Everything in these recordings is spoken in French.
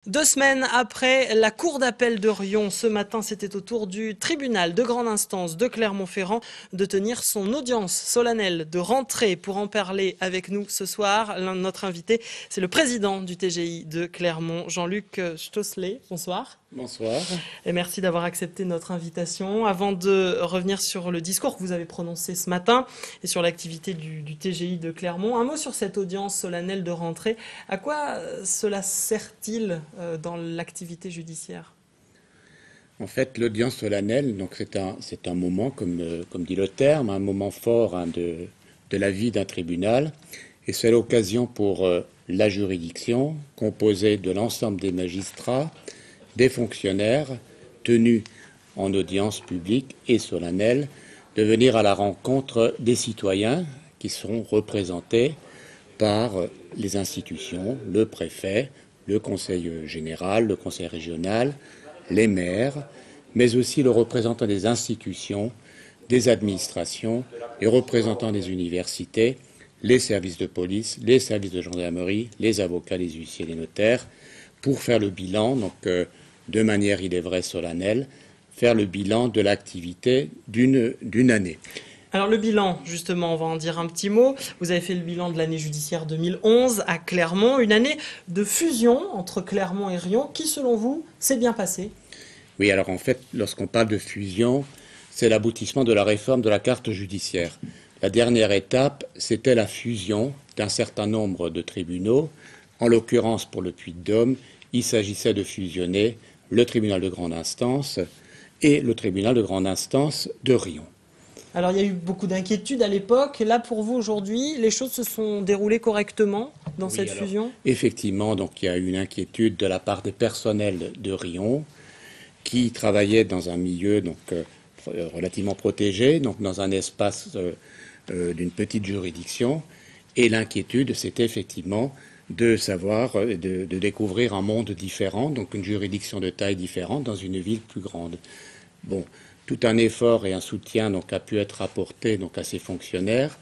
2 semaines après la cour d'appel de Riom, ce matin, c'était au tour du tribunal de grande instance de Clermont-Ferrand de tenir son audience solennelle de rentrée. Pour en parler avec nous ce soir, l'un de notre invité, c'est le président du TGI de Clermont, Jean-Luc Stosselet. Bonsoir. Bonsoir. Et merci d'avoir accepté notre invitation. Avant de revenir sur le discours que vous avez prononcé ce matin et sur l'activité du TGI de Clermont, un mot sur cette audience solennelle de rentrée. À quoi cela sert-il dans l'activité judiciaire? En fait, l'audience solennelle, donc c'est un moment, comme dit le terme, un moment fort de la vie d'un tribunal. Et c'est l'occasion pour la juridiction, composée de l'ensemble des magistrats, des fonctionnaires, tenus en audience publique et solennelle, de venir à la rencontre des citoyens qui seront représentés par les institutions, le préfet, le conseil général, le conseil régional, les maires, mais aussi le représentant des institutions, des administrations, les représentants des universités, les services de police, les services de gendarmerie, les avocats, les huissiers, les notaires, pour faire le bilan, donc de manière, il est vrai, solennelle, faire le bilan de l'activité d'une année. Alors le bilan, justement, on va en dire un petit mot. Vous avez fait le bilan de l'année judiciaire 2011 à Clermont, une année de fusion entre Clermont et Riom qui, selon vous, s'est bien passée. Oui, alors en fait, lorsqu'on parle de fusion, c'est l'aboutissement de la réforme de la carte judiciaire. La dernière étape, c'était la fusion d'un certain nombre de tribunaux. En l'occurrence, pour le Puy-de-Dôme, il s'agissait de fusionner le tribunal de grande instance et le tribunal de grande instance de Riom. Alors il y a eu beaucoup d'inquiétudes à l'époque. Là, pour vous, aujourd'hui, les choses se sont déroulées correctement dans Oui, cette alors, fusion? effectivement, donc il y a eu une inquiétude de la part des personnels de Riom qui travaillaient dans un milieu relativement protégé, donc dans un espace d'une petite juridiction. Et l'inquiétude, c'était effectivement de savoir, de découvrir un monde différent, donc une juridiction de taille différente dans une ville plus grande. Bon, tout un effort et un soutien donc a pu être apporté donc à ces fonctionnaires.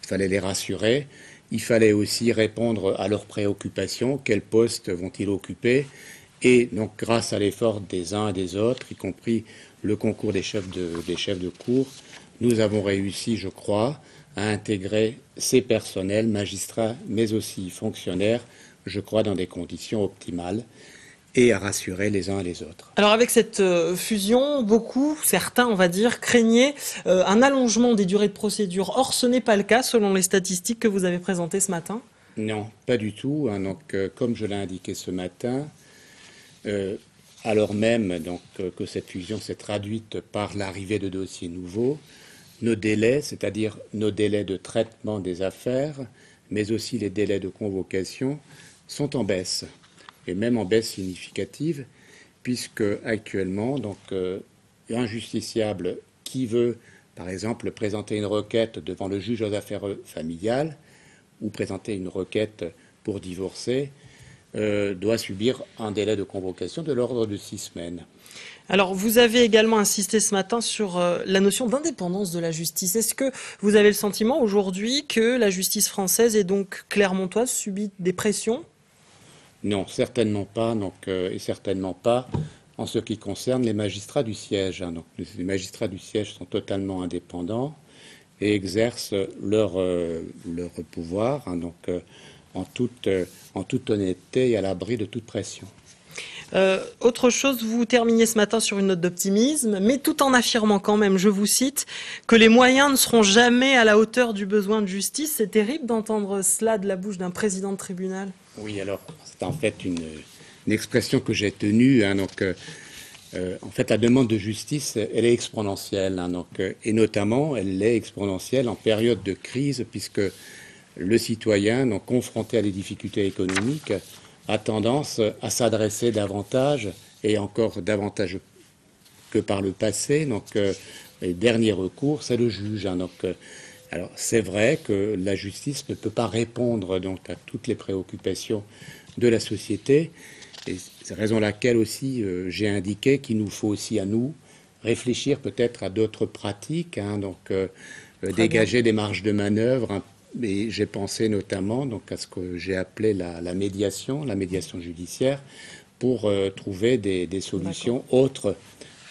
Il fallait les rassurer. Il fallait aussi répondre à leurs préoccupations. Quels postes vont-ils occuper? Et donc, grâce à l'effort des uns et des autres, y compris le concours des chefs de cour, nous avons réussi, je crois, à intégrer ces personnels, magistrats, mais aussi fonctionnaires, je crois, dans des conditions optimales et à rassurer les uns et les autres. Alors avec cette fusion, beaucoup, certains on va dire, craignaient un allongement des durées de procédure. Or ce n'est pas le cas selon les statistiques que vous avez présentées ce matin. Non, pas du tout. Hein. Donc, comme je l'ai indiqué ce matin, euh, alors même que cette fusion s'est traduite par l'arrivée de dossiers nouveaux, nos délais, c'est-à-dire nos délais de traitement des affaires, mais aussi les délais de convocation, sont en baisse, et même en baisse significative, puisque actuellement, un justiciable qui veut, par exemple, présenter une requête devant le juge aux affaires familiales ou présenter une requête pour divorcer, doit subir un délai de convocation de l'ordre de 6 semaines. Alors vous avez également insisté ce matin sur la notion d'indépendance de la justice. Est-ce que vous avez le sentiment aujourd'hui que la justice française et donc clermontoise subit des pressions? Non, certainement pas, et certainement pas en ce qui concerne les magistrats du siège. Hein. Donc, les magistrats du siège sont totalement indépendants et exercent leur pouvoir en toute honnêteté et à l'abri de toute pression. Autre chose, vous terminez ce matin sur une note d'optimisme, mais tout en affirmant quand même, je vous cite, que les moyens ne seront jamais à la hauteur du besoin de justice. C'est terrible d'entendre cela de la bouche d'un président de tribunal. Oui, alors, c'est en fait une expression que j'ai tenue. Hein, en fait, la demande de justice, elle est exponentielle. Hein, et notamment, elle est exponentielle en période de crise, puisque le citoyen, donc, confronté à des difficultés économiques, a tendance à s'adresser davantage, et encore davantage que par le passé. Les derniers recours, c'est le juge. Hein, alors, c'est vrai que la justice ne peut pas répondre à toutes les préoccupations de la société. Et c'est la raison laquelle aussi j'ai indiqué qu'il nous faut aussi à nous réfléchir peut-être à d'autres pratiques, hein, dégager des marges de manœuvre. Hein, et j'ai pensé notamment à ce que j'ai appelé la médiation judiciaire, pour trouver des solutions autres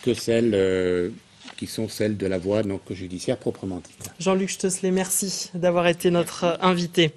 que celles qui sont celles de la voie donc, judiciaire proprement dite. Jean-Luc Stössler, merci d'avoir été notre invité.